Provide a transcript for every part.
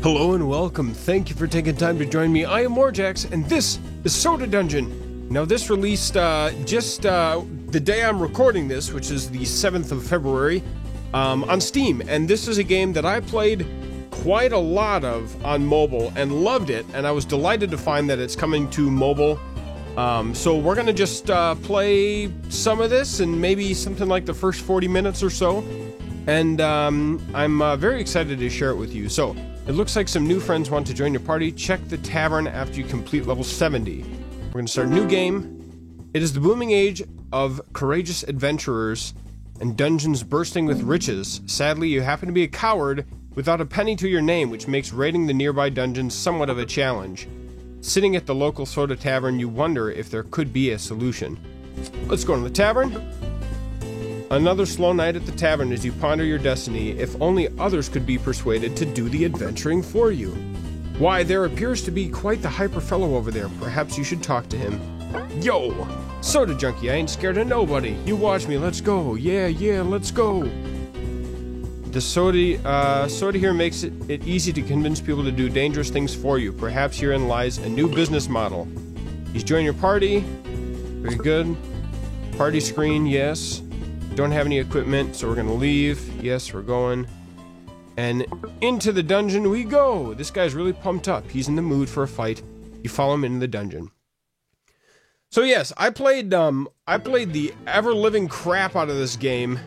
Hello and welcome. Thank you for taking time to join me. I am Morjax, and this is Soda Dungeon. Now, this released just the day I'm recording this, which is the 7th of February, on Steam. And this is a game that I played quite a lot of on mobile and loved it, and I was delighted to find that it's coming to mobile. So we're going to just play some of this and maybe something like the first 40 minutes or so. And I'm very excited to share it with you. So, it looks like some new friends want to join your party. Check the tavern after you complete level 70. We're going to start a new game. It is the booming age of courageous adventurers and dungeons bursting with riches. Sadly, you happen to be a coward without a penny to your name, which makes raiding the nearby dungeons somewhat of a challenge. Sitting at the local soda tavern, you wonder if there could be a solution. Let's go to the tavern. Another slow night at the tavern as you ponder your destiny. If only others could be persuaded to do the adventuring for you. Why, there appears to be quite the hyper fellow over there. Perhaps you should talk to him. Yo! Soda junkie, I ain't scared of nobody. You watch me, let's go. Yeah, let's go. The soda here makes it easy to convince people to do dangerous things for you. Perhaps herein lies a new business model. He's joined your party. Very good. Party screen, yes. Don't have any equipment, so we're gonna leave. Yes, we're going. And into the dungeon we go! This guy's really pumped up. He's in the mood for a fight. You follow him into the dungeon. So yes, I played the ever-living crap out of this game.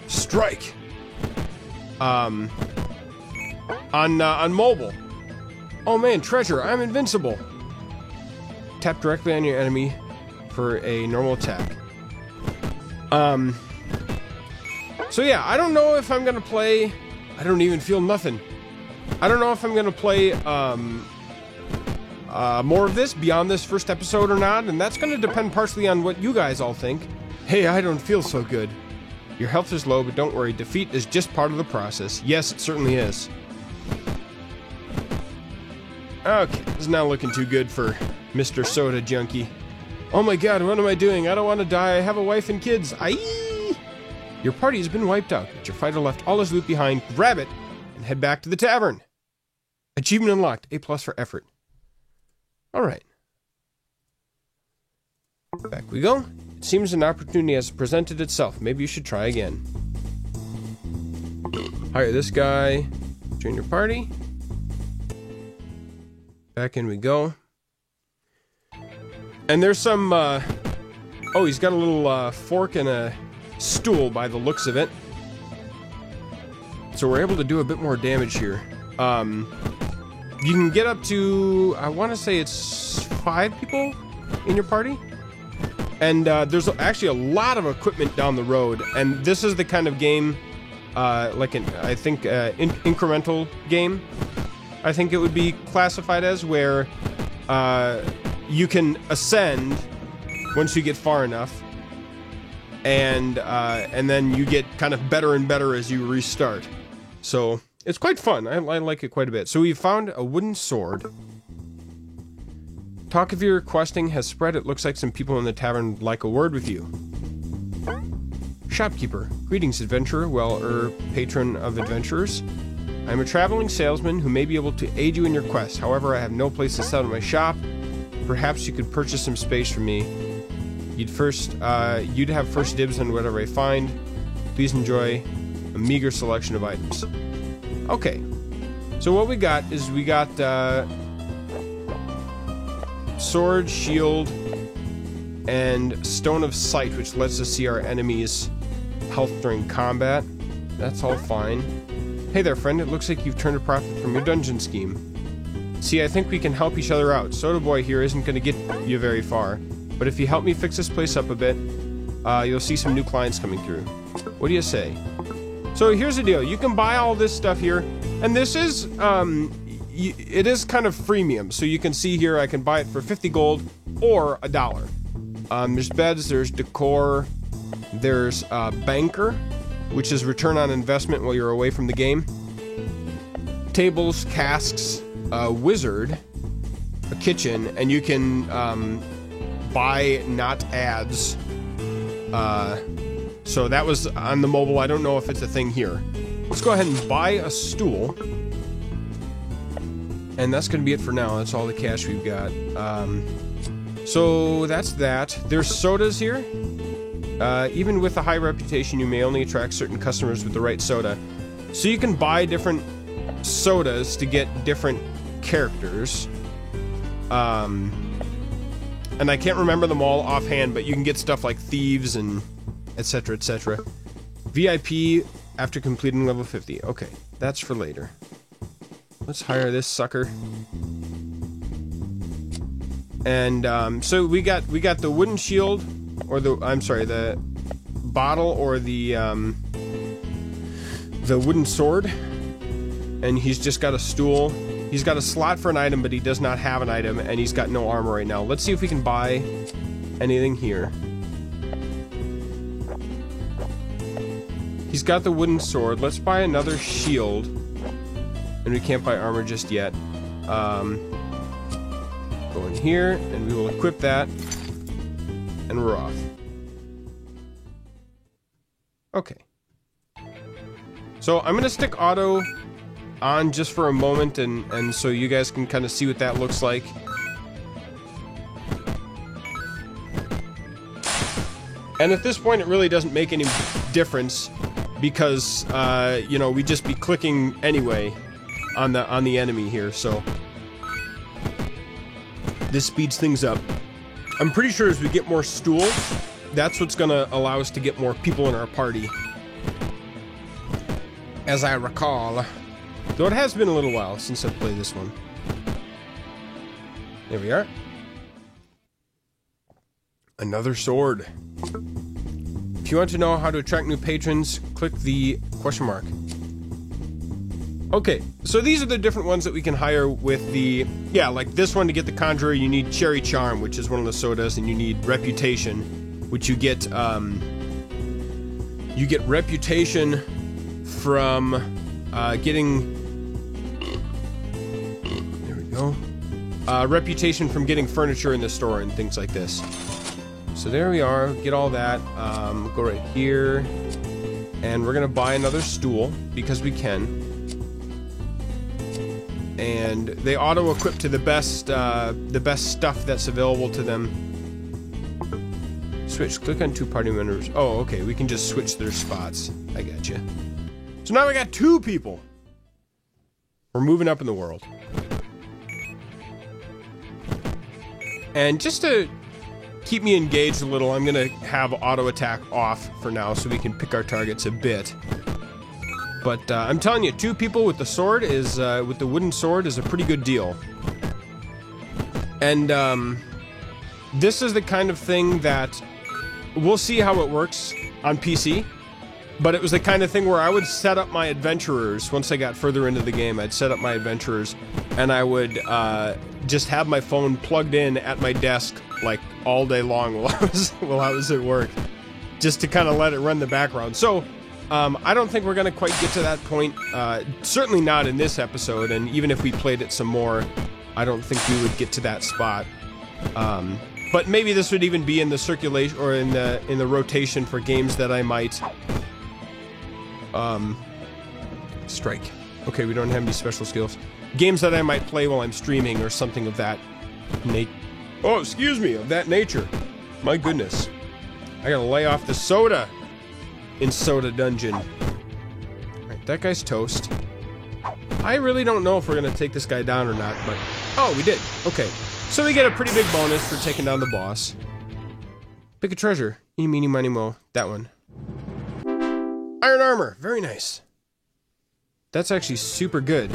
Strike! On mobile. Oh man, treasure, I'm invincible! Tap directly on your enemy for a normal attack. So yeah, I don't know if I'm gonna play... I don't even feel nothing. I don't know if I'm gonna play, more of this beyond this first episode or not, and that's gonna depend partially on what you guys all think. Hey, I don't feel so good. Your health is low, but don't worry, defeat is just part of the process. Yes, it certainly is. Okay, this is not looking too good for Mr. Soda Junkie. Oh my god, what am I doing? I don't want to die. I have a wife and kids. Aye! Your party has been wiped out, but your fighter left all his loot behind. Grab it and head back to the tavern. Achievement unlocked. A+ for effort. Alright. Back we go. It seems an opportunity has presented itself. Maybe you should try again. Hire this guy. Join your party. Back in we go. And there's some, oh, he's got a little, fork and a stool by the looks of it. So we're able to do a bit more damage here. You can get up to, I want to say it's 5 people in your party. And, there's actually a lot of equipment down the road. And this is the kind of game, like an, I think, incremental game. I think it would be classified as, where, you can ascend once you get far enough, and then you get kind of better and better as you restart. So it's quite fun. I like it quite a bit. So we found a wooden sword. Talk of your questing has spread. It looks like some people in the tavern would like a word with you. Shopkeeper. Greetings, adventurer. Well, patron of adventurers. I'm a traveling salesman who may be able to aid you in your quest. However, I have no place to sell in my shop. Perhaps you could purchase some space from me. You'd have first dibs on whatever I find. Please enjoy a meager selection of items. Okay. So what we got is we got sword, shield, and stone of sight, which lets us see our enemy's health during combat. That's all fine. Hey there, friend. It looks like you've turned a profit from your dungeon scheme. See, I think we can help each other out. Soda Boy here isn't going to get you very far. But if you help me fix this place up a bit, you'll see some new clients coming through. What do you say? So here's the deal. You can buy all this stuff here. And this is, it is kind of freemium. So you can see here, I can buy it for 50 gold or $1. There's beds, there's decor, there's banker, which is return on investment while you're away from the game. Tables, casks, a wizard, a kitchen, and you can buy not ads. So that was on the mobile. I don't know if it's a thing here. let's go ahead and buy a stool. And that's going to be it for now. That's all the cash we've got. So that's that. There's sodas here. Even with a high reputation, you may only attract certain customers with the right soda. So you can buy different sodas to get different characters. And I can't remember them all offhand, but you can get stuff like thieves and etc, etc. VIP after completing level 50. Okay, that's for later. Let's hire this sucker. And so we got the wooden shield, or the bottle, or the wooden sword, and he's just got a stool. He's got a slot for an item, but he does not have an item, and he's got no armor right now. Let's see if we can buy anything here. He's got the wooden sword. Let's buy another shield. And we can't buy armor just yet. Go in here, and we will equip that. And we're off. Okay. So I'm gonna stick auto on just for a moment, and so you guys can kind of see what that looks like. And at this point, it really doesn't make any difference because you know, we'd just be clicking anyway on the enemy here. So this speeds things up. I'm pretty sure as we get more stools, that's what's gonna allow us to get more people in our party, as I recall. Though it has been a little while since I've played this one. There we are. Another sword. If you want to know how to attract new patrons, click the question mark. Okay, so these are the different ones that we can hire with the... Yeah, like this one, to get the Conjurer, you need Cherry Charm, which is one of the sodas, and you need Reputation, which you get Reputation from getting... There we go. Reputation from getting furniture in the store and things like this. So there we are, get all that. Go right here, and we're gonna buy another stool, because we can. And they auto-equip to the best stuff that's available to them. Switch. Click on two party members. Oh, okay. We can just switch their spots. I gotcha. So now we got 2 people. We're moving up in the world. And just to keep me engaged a little, I'm gonna have auto attack off for now, so we can pick our targets a bit. But I'm telling you, 2 people with the sword is, with the wooden sword, is a pretty good deal. And this is the kind of thing that we'll see how it works on PC. But it was the kind of thing where I would set up my adventurers once I got further into the game. I'd set up my adventurers, and I would just have my phone plugged in at my desk like all day long while I was at work, just to kind of let it run the background. So. I don't think we're going to quite get to that point, certainly not in this episode, and even if we played it some more, I don't think we would get to that spot. But maybe this would even be in the circulation, or in the rotation for games that I might... Strike. Okay, we don't have any special skills. Games that I might play while I'm streaming, or something of that oh, excuse me, of that nature. My goodness. I gotta lay off the soda in Soda Dungeon. Alright, that guy's toast. I really don't know if we're gonna take this guy down or not, but... Oh, we did. Okay. So we get a pretty big bonus for taking down the boss. Pick a treasure. Eeny, meeny, miny, mo. That one. Iron armor. Very nice. That's actually super good.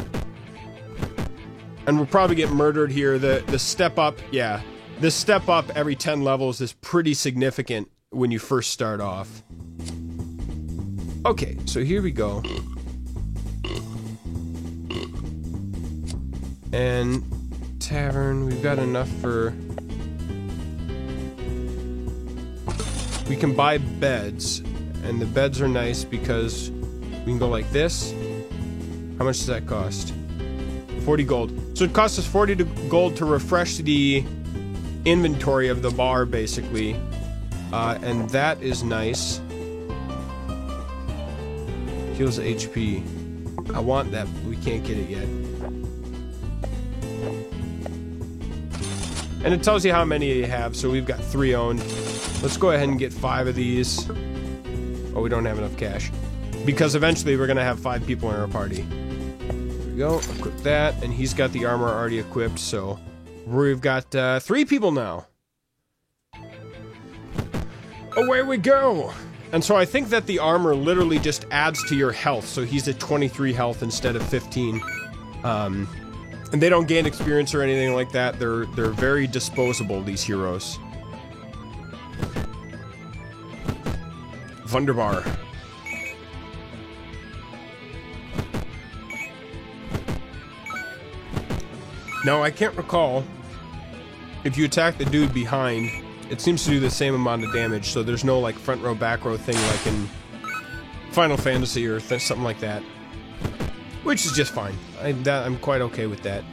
And we'll probably get murdered here. The step up, yeah. The step up every 10 levels is pretty significant when you first start off. Okay, so here we go. And tavern, we've got enough for... We can buy beds, and the beds are nice because we can go like this. How much does that cost? 40 gold. So it costs us 40 gold to refresh the inventory of the bar, basically. And that is nice. Heals HP. I want that, but we can't get it yet. And it tells you how many you have, so we've got 3 owned. Let's go ahead and get 5 of these. Oh, we don't have enough cash. Because eventually we're gonna have 5 people in our party. There we go, equip that, and he's got the armor already equipped, so we've got 3 people now. Away we go! And so I think that the armor literally just adds to your health, so he's at 23 health instead of 15. And they don't gain experience or anything like that. They're very disposable, these heroes. Wunderbar. Now, I can't recall if you attack the dude behind, it seems to do the same amount of damage, so there's no like front row, back row thing like in Final Fantasy or something like that. Which is just fine. I'm quite okay with that.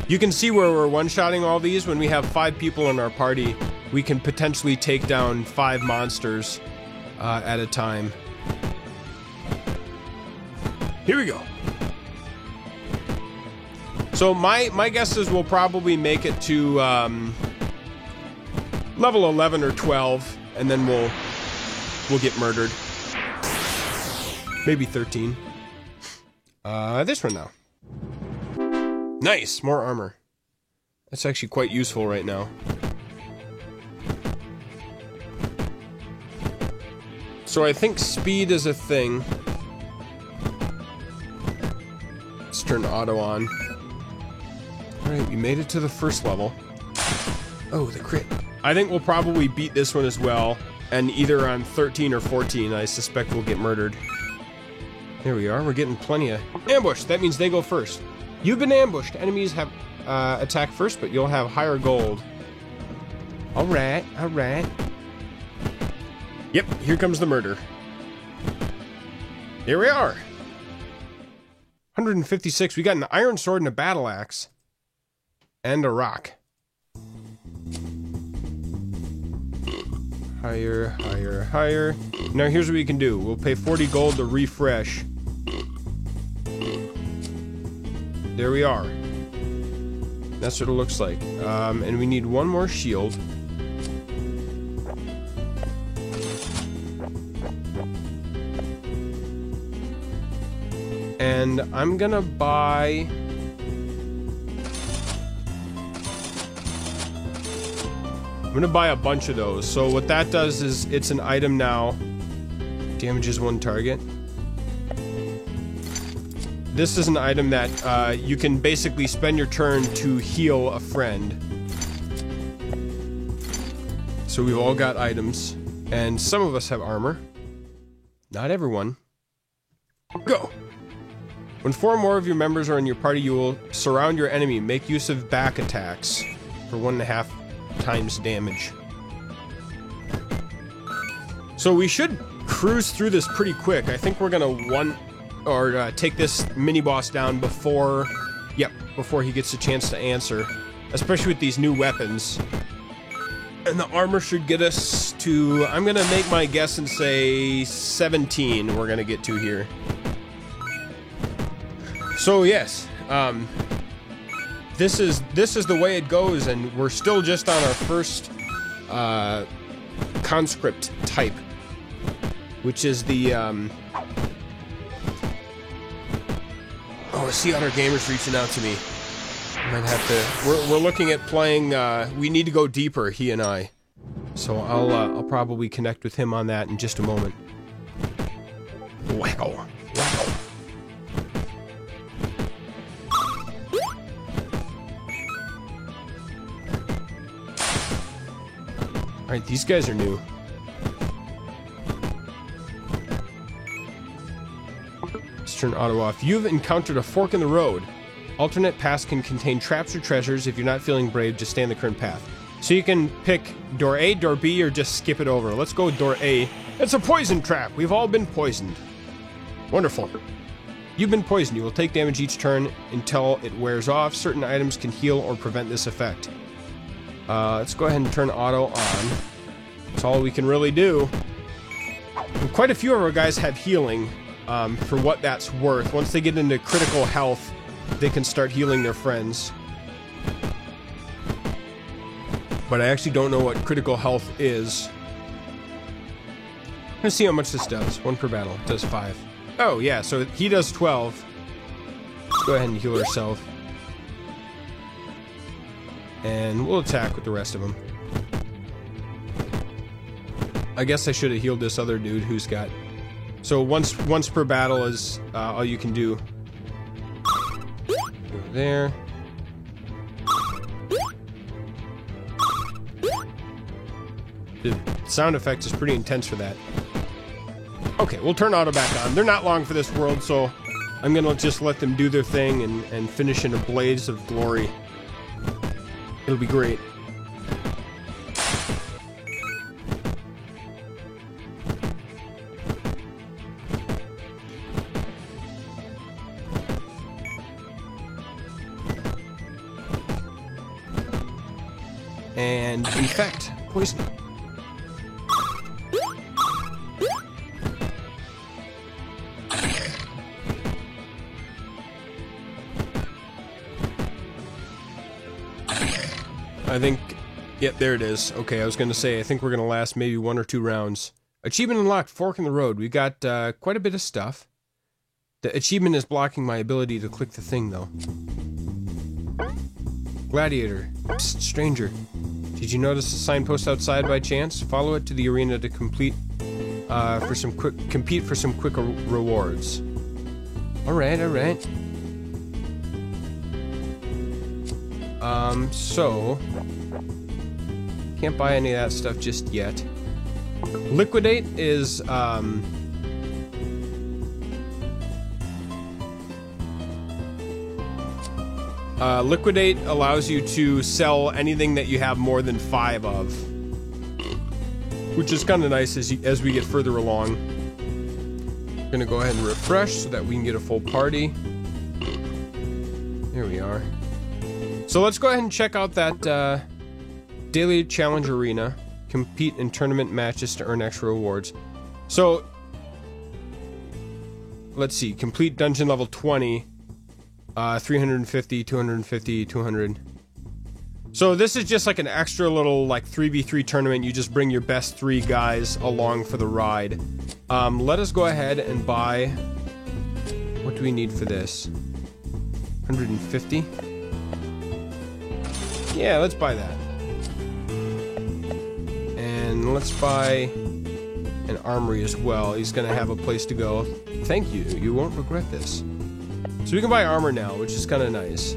You can see where we're one-shotting all these. When we have 5 people in our party, we can potentially take down 5 monsters at a time. Here we go. So my guess is we'll probably make it to level 11 or 12, and then we'll get murdered. Maybe 13. This one now. Nice, more armor. That's actually quite useful right now. So I think speed is a thing. Let's turn auto on. Alright, we made it to the first level. Oh, the crit. I think we'll probably beat this one as well, and either on 13 or 14, I suspect we'll get murdered. There we are, we're getting plenty of... Ambush! That means they go first. You've been ambushed. Enemies have attack first, but you'll have higher gold. Alright, alright. Yep, here comes the murder. Here we are. 156. We got an iron sword and a battle axe. And a rock. Higher, higher, higher. Now here's what we can do. We'll pay 40 gold to refresh. There we are. That's what it looks like. And we need one more shield. And I'm gonna buy... I'm gonna buy a bunch of those. So what that does is it's an item now. Damages 1 target. This is an item that you can basically spend your turn to heal a friend. So we've all got items. And some of us have armor. Not everyone. Go! When 4 or more of your members are in your party, you will surround your enemy. Make use of back attacks for 1.5 times damage. So we should cruise through this pretty quick. I think we're gonna take this mini-boss down before... Yep, before he gets a chance to answer. Especially with these new weapons. And the armor should get us to... I'm gonna make my guess and say 17 we're gonna get to here. So yes, this is the way it goes, and we're still just on our first conscript type, which is the oh, Sea Otter Gamer's reaching out to me. I might have to. We're looking at playing. We need to go deeper, he and I. So I'll probably connect with him on that in just a moment. Wow. Wow. Alright, these guys are new. Let's turn auto off. You've encountered a fork in the road. Alternate paths can contain traps or treasures. If you're not feeling brave, just stay on the current path. So you can pick door A, door B, or just skip it over. Let's go with door A. It's a poison trap. We've all been poisoned. Wonderful. You've been poisoned. You will take damage each turn until it wears off. Certain items can heal or prevent this effect. Let's go ahead and turn auto on. That's all we can really do. And quite a few of our guys have healing, for what that's worth. Once they get into critical health, they can start healing their friends. But I actually don't know what critical health is. Let's see how much this does. 1 per battle. It does 5. Oh, yeah, so he does 12. Let's go ahead and heal ourselves. And we'll attack with the rest of them. I guess I should have healed this other dude who's got... So once per battle is all you can do. Go there. The sound effect is pretty intense for that. Okay, we'll turn auto back on. They're not long for this world, so I'm gonna just let them do their thing and finish in a blaze of glory. It'll be great. And infect. Poison. I think... Yep, there it is. Okay, I was gonna say, I think we're gonna last maybe 1 or 2 rounds. Achievement unlocked, Fork in the Road. We got quite a bit of stuff. The achievement is blocking my ability to click the thing, though. Gladiator. Psst, stranger. Did you notice a signpost outside by chance? Follow it to the arena to compete for some quick rewards. Alright, alright. So... Can't buy any of that stuff just yet. Liquidate is, Liquidate allows you to sell anything that you have more than 5 of. Which is kind of nice as we get further along. Gonna go ahead and refresh so that we can get a full party. There we are. So let's go ahead and check out that, Daily Challenge Arena. Compete in tournament matches to earn extra rewards. So, let's see. Complete dungeon level 20. 350, 250, 200. So this is just like an extra little like 3v3 tournament. You just bring your best 3 guys along for the ride. Let us go ahead and buy... What do we need for this? 150? Yeah, let's buy that. And let's buy an armory as well. He's gonna have a place to go. Thank you. You won't regret this. So we can buy armor now, which is kind of nice.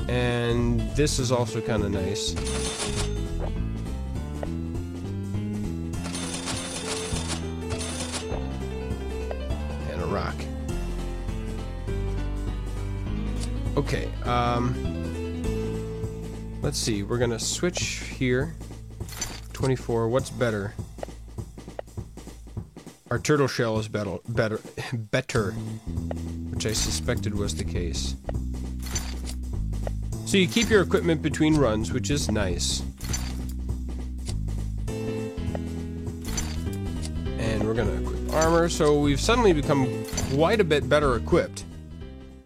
And this is also kind of nice. And a rock. Okay, let's see. We're gonna switch here. 24, what's better? Our turtle shell is better, which I suspected was the case. So you keep your equipment between runs, which is nice. And we're gonna equip armor, so we've suddenly become quite a bit better equipped.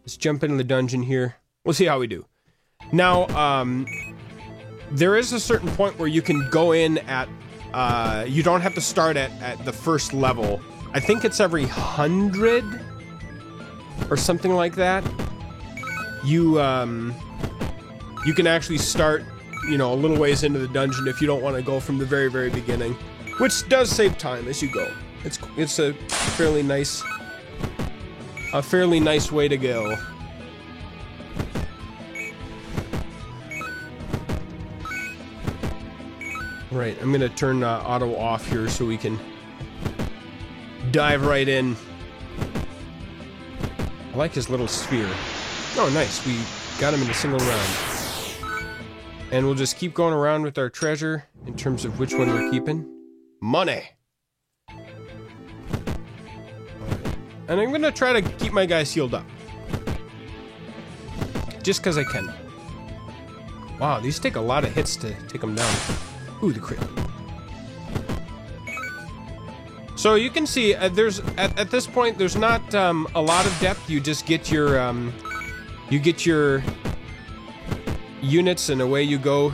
Let's jump into the dungeon here. We'll see how we do. Now, there is a certain point where you can go in at you don't have to start at the first level. I think it's every 100 or something like that. You can actually start, you know, a little ways into the dungeon if you don't want to go from the very, very beginning, which does save time as you go. It's a fairly nice way to go. Right, I'm gonna turn auto off here so we can dive right in. I like his little sphere. Oh, nice. We got him in a single round. And we'll just keep going around with our treasure in terms of which one we're keeping. Money! And I'm gonna try to keep my guys healed up. Just because I can. Wow, these take a lot of hits to take them down. Ooh, the crit. So you can see there's at this point there's not a lot of depth. You just get your units and away you go,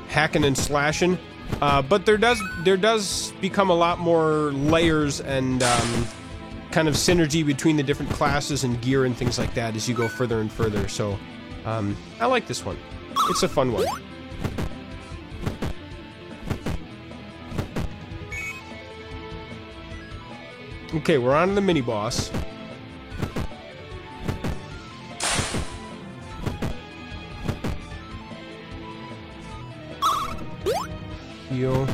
hacking and slashing. But there does become a lot more layers and kind of synergy between the different classes and gear and things like that as you go further and further. So I like this one. It's a fun one. Okay, we're on to the mini boss. Heal.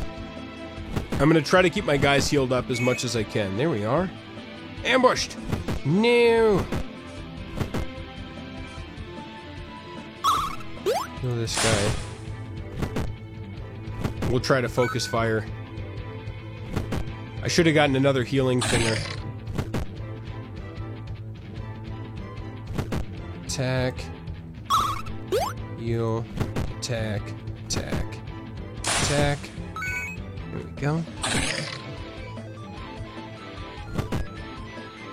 I'm gonna try to keep my guys healed up as much as I can. There we are. Ambushed! No! Kill this guy. We'll try to focus fire. I should have gotten another healing thinger. Attack. Heal. Attack. Attack. Attack. There we go.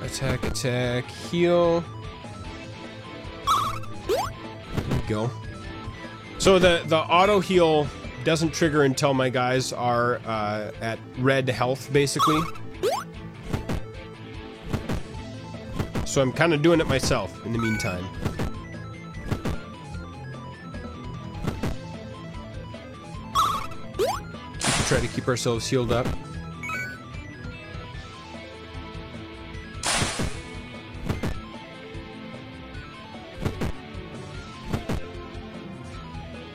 Attack, attack, heal. There we go. So the auto heal doesn't trigger until my guys are at red health, basically. So I'm kind of doing it myself in the meantime. Try to keep ourselves healed up.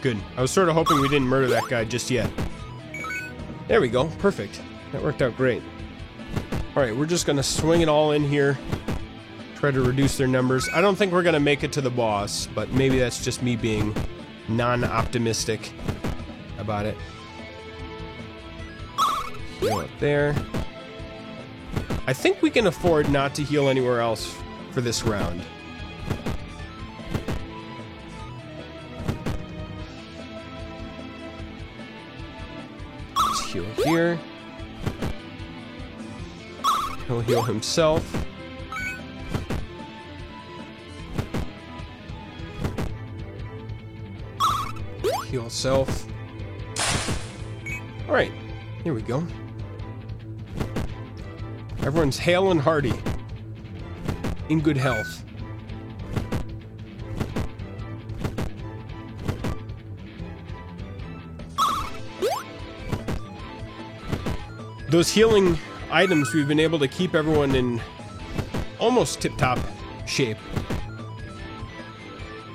Good. I was sort of hoping we didn't murder that guy just yet. There we go. Perfect. That worked out great. Alright, we're just gonna swing it all in here. Try to reduce their numbers. I don't think we're gonna make it to the boss, but maybe that's just me being non-optimistic about it. Heal up there. I think we can afford not to heal anywhere else for this round. Heal here. He'll heal himself. Heal self. Alright, here we go. Everyone's hale and hearty. In good health. Those healing items, we've been able to keep everyone in almost tip-top shape.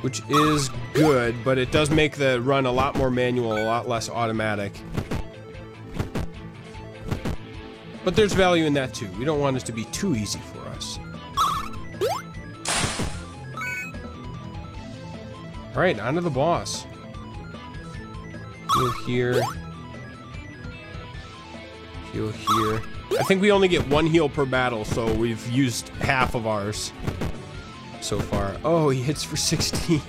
Which is good, but it does make the run a lot more manual, a lot less automatic. But there's value in that too. We don't want it to be too easy for us. Alright, on to the boss. Heal here. Heal here. I think we only get one heal per battle, so we've used half of ours so far. Oh, he hits for 16.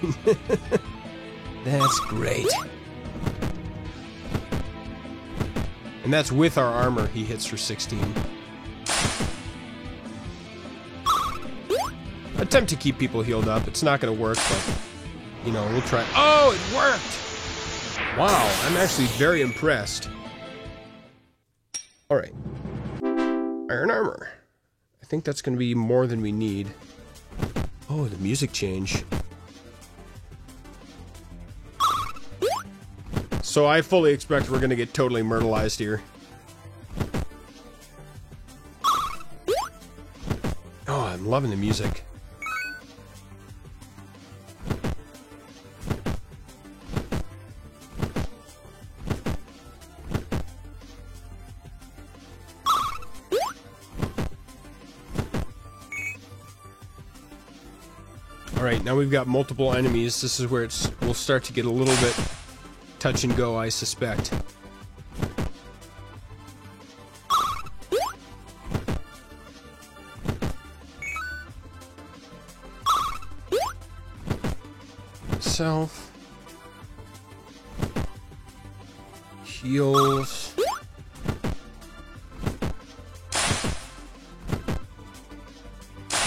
That's great. And that's with our armor, he hits for 16. Attempt to keep people healed up. It's not going to work, but, you know, we'll try. Oh, it worked! Wow, I'm actually very impressed. Alright. Iron armor. I think that's going to be more than we need. Oh, the music change. So I fully expect we're going to get totally myrtleized here. Oh, I'm loving the music. Alright, now we've got multiple enemies. This is where we'll start to get a little bit touch and go, I suspect. Self.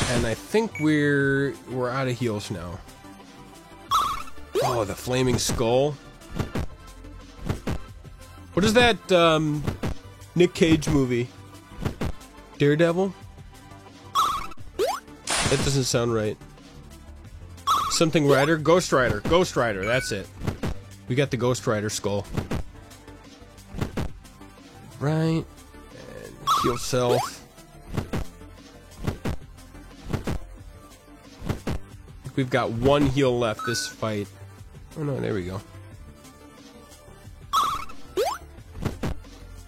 And I think we're out of heals now. Oh, the flaming skull. What is that Nick Cage movie? Daredevil? That doesn't sound right. Something Rider? Ghost Rider. Ghost Rider, that's it. We got the Ghost Rider skull. Right. And heal self. We've got one heal left this fight. Oh no, there we go.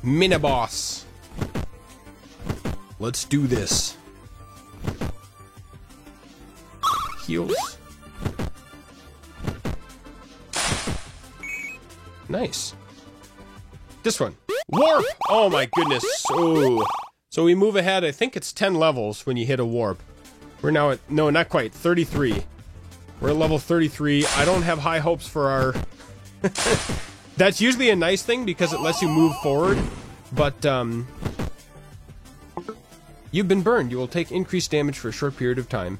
Mini-boss. Let's do this. Heals. Nice. This one. Warp! Oh my goodness. Oh. So we move ahead, I think it's 10 levels when you hit a warp. We're now at, no, not quite, 33. We're at level 33. I don't have high hopes for our... That's usually a nice thing because it lets you move forward, but you've been burned. You will take increased damage for a short period of time.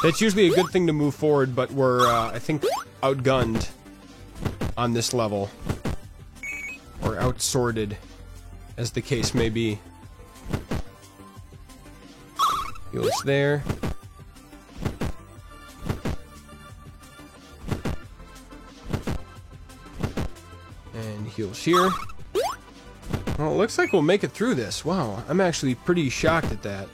That's usually a good thing to move forward, but we're, I think, outgunned on this level. Or outsorted, as the case may be. Heals there. And heals here. Well, it looks like we'll make it through this. Wow, I'm actually pretty shocked at that.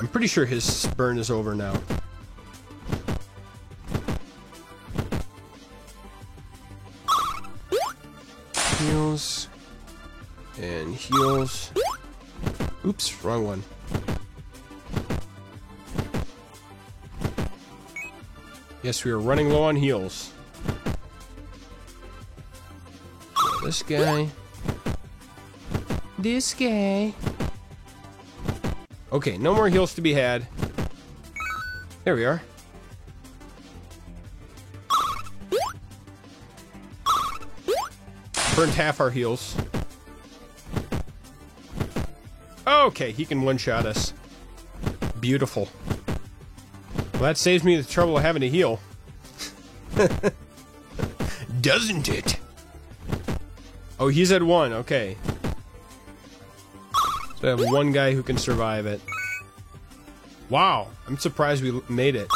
I'm pretty sure his burn is over now. Heals. And heals. Oops, wrong one. Yes, we are running low on heals. This guy. This guy. Okay, no more heals to be had. There we are. Burned half our heals. Okay, he can one-shot us. Beautiful. Well, that saves me the trouble of having to heal. Doesn't it? Oh, he's at 1, okay. So I have one guy who can survive it. Wow, I'm surprised we made it.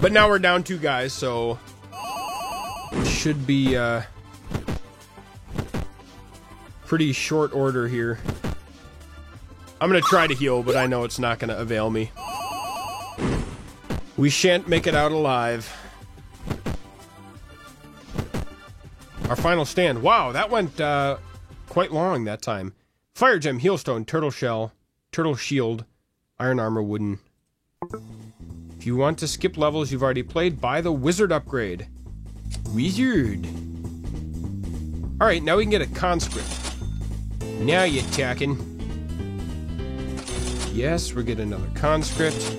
But now we're down 2 guys, so... it should be, pretty short order here. I'm gonna try to heal, but I know it's not gonna avail me. We shan't make it out alive. Our final stand. Wow, that went, quite long that time. Fire gem, healstone, turtle shell, turtle shield, iron armor, wooden. If you want to skip levels you've already played, buy the wizard upgrade. Wizard. Alright, now we can get a conscript. Now you're talking. Yes, we're getting another conscript.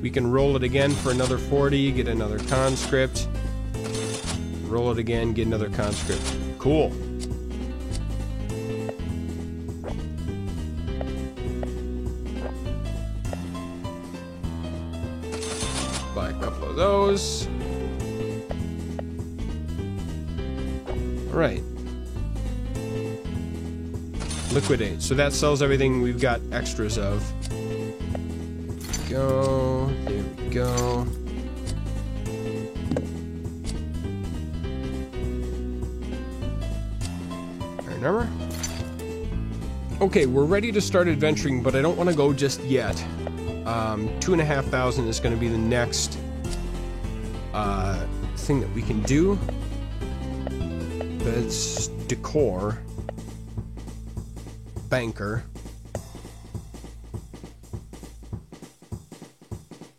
We can roll it again for another 40, get another conscript. Roll it again, get another conscript. Cool. Buy a couple of those. Alright. Liquidate. So that sells everything we've got extras of. Go. There we go. Iron armor. Okay, we're ready to start adventuring, but I don't want to go just yet. 2,500 is going to be the next thing that we can do. That's decor. Banker.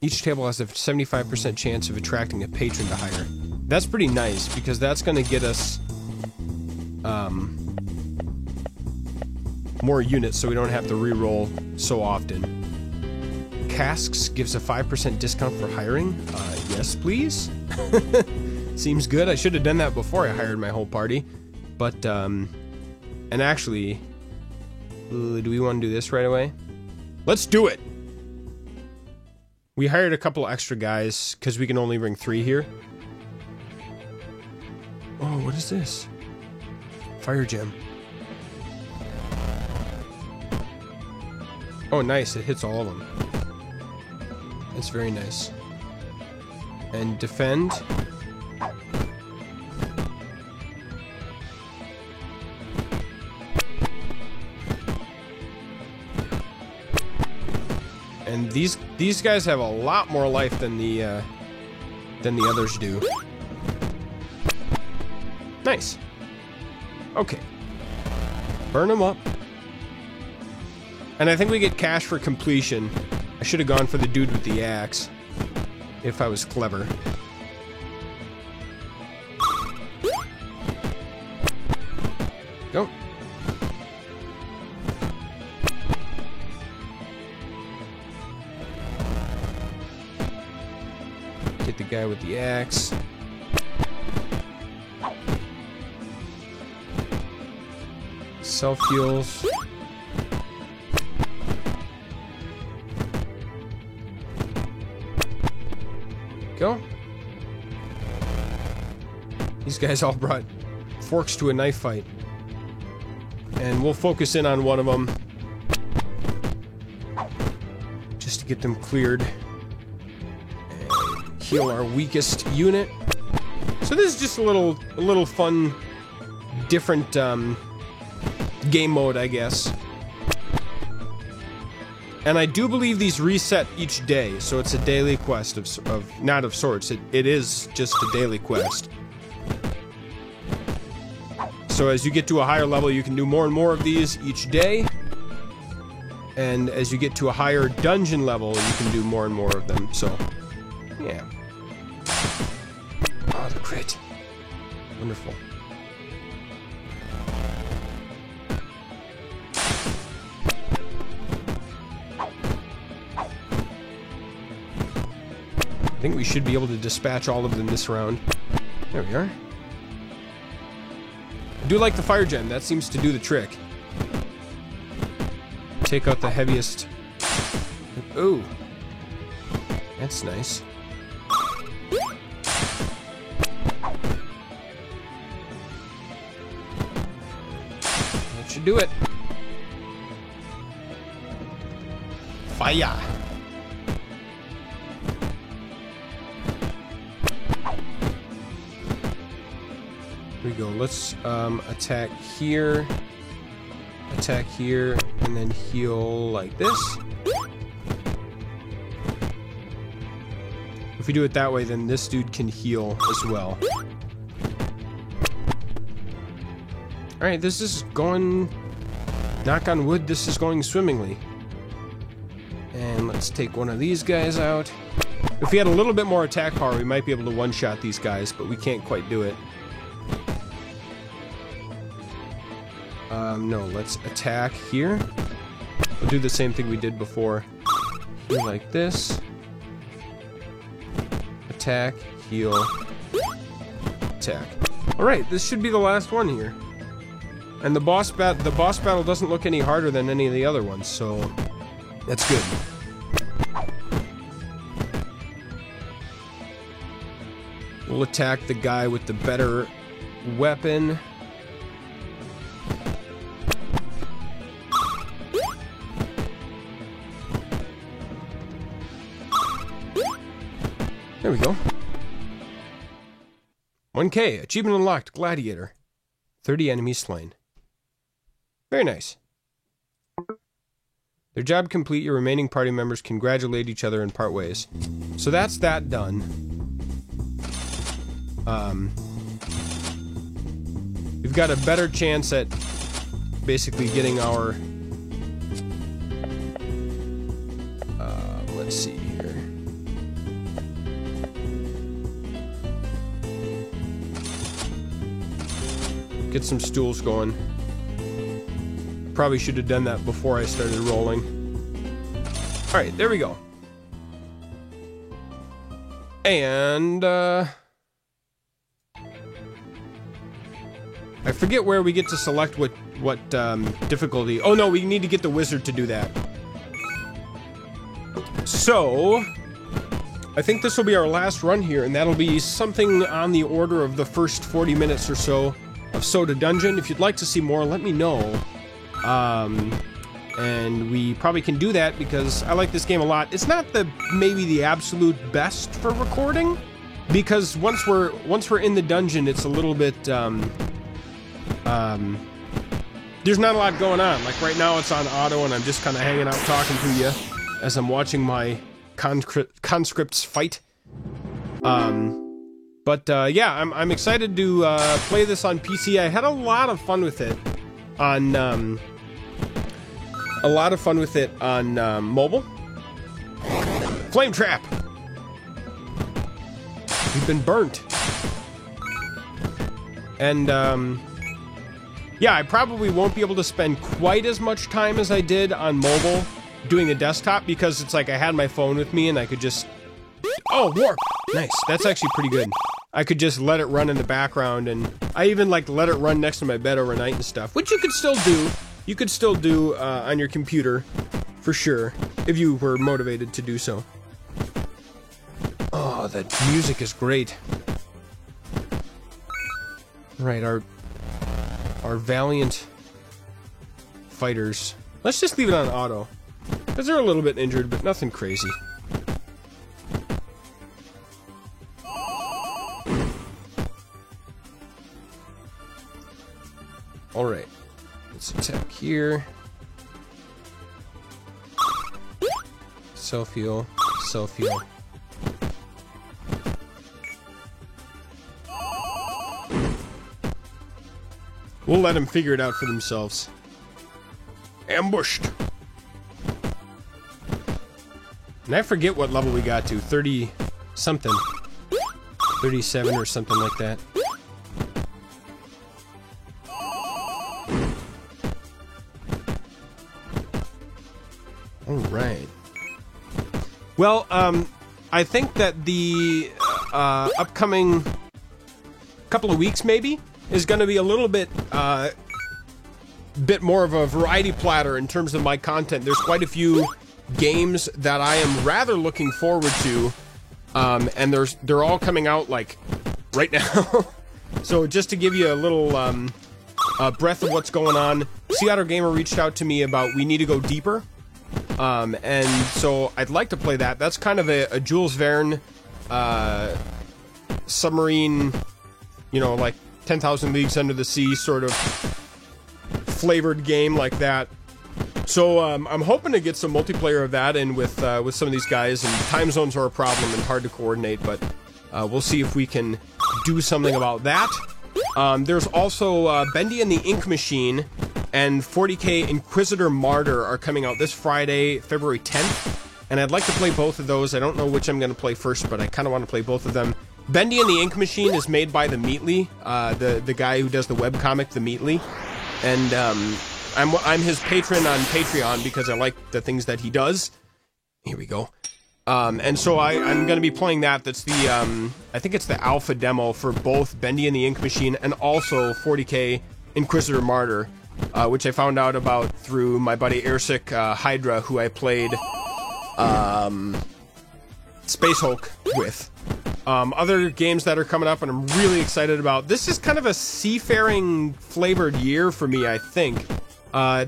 Each table has a 75% chance of attracting a patron to hire. That's pretty nice, because that's going to get us more units so we don't have to re-roll so often. Casks gives a 5% discount for hiring. Yes, please. Seems good. I should have done that before I hired my whole party. But, and actually... Ooh, do we want to do this right away? Let's do it! We hired a couple extra guys, because we can only bring 3 here. Oh, what is this? Fire gem. Oh, nice. It hits all of them. That's very nice. And defend. And these guys have a lot more life than the others do. Nice. Okay. Burn them up. And I think we get cash for completion. I should have gone for the dude with the axe. If I was clever. Go. Get the guy with the axe. Self-heals. Go. These guys all brought forks to a knife fight. And we'll focus in on one of them. Just to get them cleared. And heal our weakest unit. So this is just a little fun, different game mode, I guess. And I do believe these reset each day, so it's a daily quest of not of sorts. It is just a daily quest. So as you get to a higher level, you can do more and more of these each day. And as you get to a higher dungeon level, you can do more and more of them. So, yeah. Oh, the crit. Wonderful. I think we should be able to dispatch all of them this round. There we are. I do like the fire gem. That seems to do the trick. Take out the heaviest. Ooh. That's nice. That should do it. Fire. Here we go. Let's attack here, and then heal like this. If we do it that way, then this dude can heal as well. Alright, this is going... Knock on wood, this is going swimmingly. And let's take one of these guys out. If we had a little bit more attack power, we might be able to one-shot these guys, but we can't quite do it. No, let's attack here. We'll do the same thing we did before. Heal like this. Attack, heal, attack. Alright, this should be the last one here. And the boss battle doesn't look any harder than any of the other ones, so that's good. We'll attack the guy with the better weapon. There we go. 1K, achievement unlocked, Gladiator. 30 enemies slain. Very nice. Their job complete, your remaining party members congratulate each other and part ways. So that's that done. We've got a better chance at basically getting our... let's see here. Get some stools going. Probably should have done that before I started rolling. Alright, there we go. And, I forget where we get to select what what difficulty. Oh no, we need to get the wizard to do that. So, I think this will be our last run here, and that'll be something on the order of the first 40 minutes or so of Soda Dungeon. If you'd like to see more, let me know. And we probably can do that because I like this game a lot. It's not maybe the absolute best for recording, because once we're in the dungeon, it's a little bit there's not a lot going on. Like right now, it's on auto, and I'm just kind of hanging out talking to you as I'm watching my conscripts fight. Yeah, I'm excited to play this on PC. I had a lot of fun with it on mobile. Flame trap. We've been burnt. And yeah, I probably won't be able to spend quite as much time as I did on mobile doing the desktop, because it's like I had my phone with me and I could just... Oh, warp! Nice. That's actually pretty good. I could just let it run in the background, and I even like let it run next to my bed overnight and stuff, which you could still do. You could still do on your computer, for sure, if you were motivated to do so. Oh, that music is great. Right, our valiant fighters. Let's just leave it on auto, because they're a little bit injured, but nothing crazy. Alright, let's attack here. Self-heal, self-heal. We'll let them figure it out for themselves. Ambushed! And I forget what level we got to. 30-something. 37 or something like that. Alright. Well, I think that the upcoming couple of weeks, maybe, is going to be a little bit more of a variety platter in terms of my content. There's quite a few games that I am rather looking forward to, and they're all coming out like right now. So just to give you a little breath of what's going on, Sea Otter Gamer reached out to me about we need to go deeper, and so I'd like to play that. That's kind of a Jules Verne submarine, you know, like 10,000 Leagues Under the Sea sort of flavored game like that. So I'm hoping to get some multiplayer of that in with some of these guys, and time zones are a problem and hard to coordinate, but we'll see if we can do something about that. There's also Bendy and the Ink Machine and 40K Inquisitor Martyr are coming out this Friday, February 10th, and I'd like to play both of those. I don't know which I'm going to play first, but I kind of want to play both of them. Bendy and the Ink Machine is made by the Meatly, the guy who does the webcomic, The Meatly, and I'm his patron on Patreon because I like the things that he does. Here we go. And so I'm going to be playing that. That's the, I think it's the alpha demo for both Bendy and the Ink Machine and also 40K Inquisitor Martyr, which I found out about through my buddy Airsick Hydra, who I played Space Hulk with. Other games that are coming up and I'm really excited about. This is kind of a seafaring flavored year for me, I think.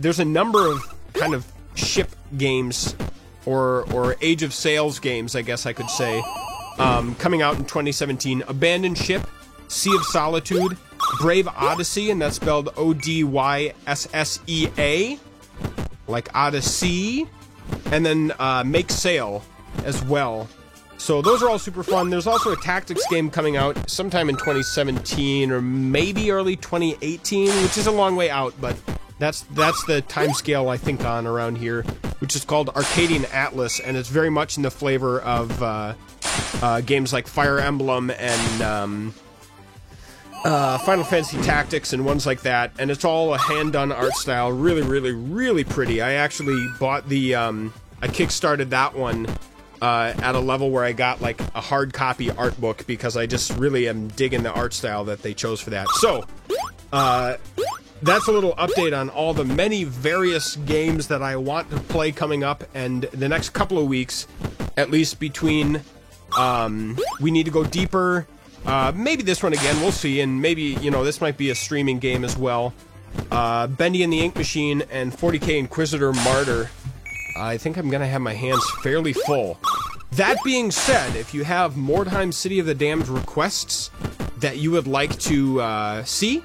There's a number of kind of ship games or Age of Sails games, I guess I could say, coming out in 2017. Abandoned Ship, Sea of Solitude, Brave Odyssey, and that's spelled O-D-Y-S-S-E-A, like Odyssey, and then Make Sail as well. So those are all super fun. There's also a tactics game coming out sometime in 2017 or maybe early 2018, which is a long way out, but that's the time scale I think on around here, which is called Arcadian Atlas, and it's very much in the flavor of games like Fire Emblem and Final Fantasy Tactics and ones like that, and it's all a hand-done art style, really, really, really pretty. I actually bought the, I kickstarted that one at a level where I got like a hard copy art book because I just really am digging the art style that they chose for that. So, that's a little update on all the many various games that I want to play coming up, and the next couple of weeks, at least between, we need to go deeper. Maybe this one again, we'll see, and maybe, you know, this might be a streaming game as well. Bendy and the Ink Machine and 40K Inquisitor Martyr. I think I'm gonna have my hands fairly full. That being said, if you have Mordheim City of the Damned requests that you would like to see,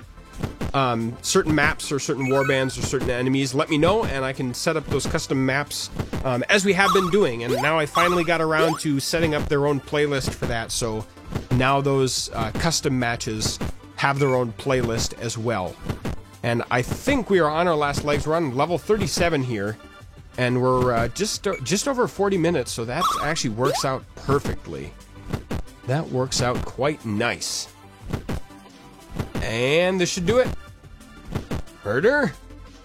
certain maps or certain warbands or certain enemies, let me know, and I can set up those custom maps as we have been doing. And now I finally got around to setting up their own playlist for that, so now those custom matches have their own playlist as well. And I think we are on our last legs. We're on level 37 here, and we're just over 40 minutes, so that actually works out perfectly. That works out quite nice. And this should do it. Murder.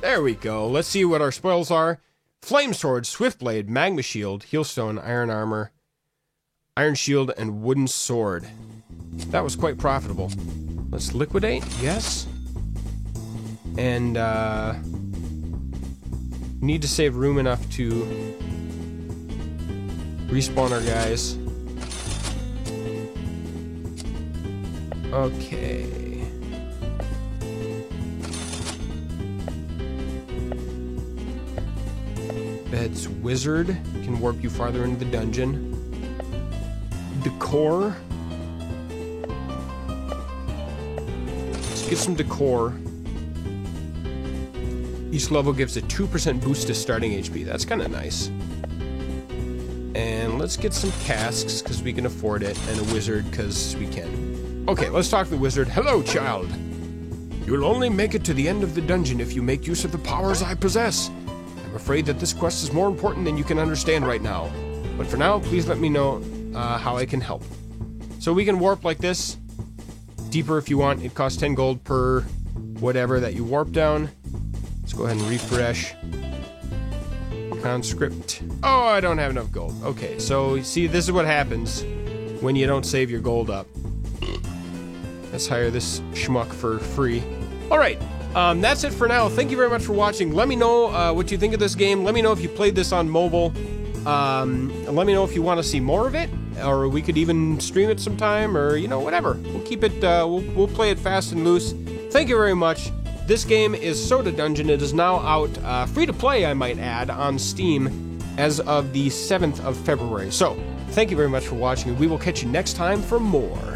There we go. Let's see what our spoils are. Flame Sword, Swiftblade, Magma Shield, Heelstone, Iron Armor, Iron Shield, and Wooden Sword. That was quite profitable. Let's liquidate. Yes. And, need to save room enough to respawn our guys. Okay. Bed's Wizard can warp you farther into the dungeon. Decor. Let's get some decor. Each level gives a 2% boost to starting HP. That's kind of nice. And let's get some casks, because we can afford it, and a wizard, because we can. Okay, let's talk to the wizard. Hello, child. You'll only make it to the end of the dungeon if you make use of the powers I possess. I'm afraid that this quest is more important than you can understand right now. But for now, please let me know how I can help. So we can warp like this. Deeper if you want. It costs 10 gold per whatever that you warp down. Let's go ahead and refresh. Conscript. Oh, I don't have enough gold. Okay, so see, this is what happens when you don't save your gold up. Let's hire this schmuck for free. Alright, that's it for now. Thank you very much for watching. Let me know what you think of this game. Let me know if you played this on mobile. Let me know if you want to see more of it, or we could even stream it sometime, or, you know, whatever. We'll keep it, we'll play it fast and loose. Thank you very much. This game is Soda Dungeon. It is now out, free to play, I might add, on Steam as of the 7th of February. So, thank you very much for watching, and we will catch you next time for more.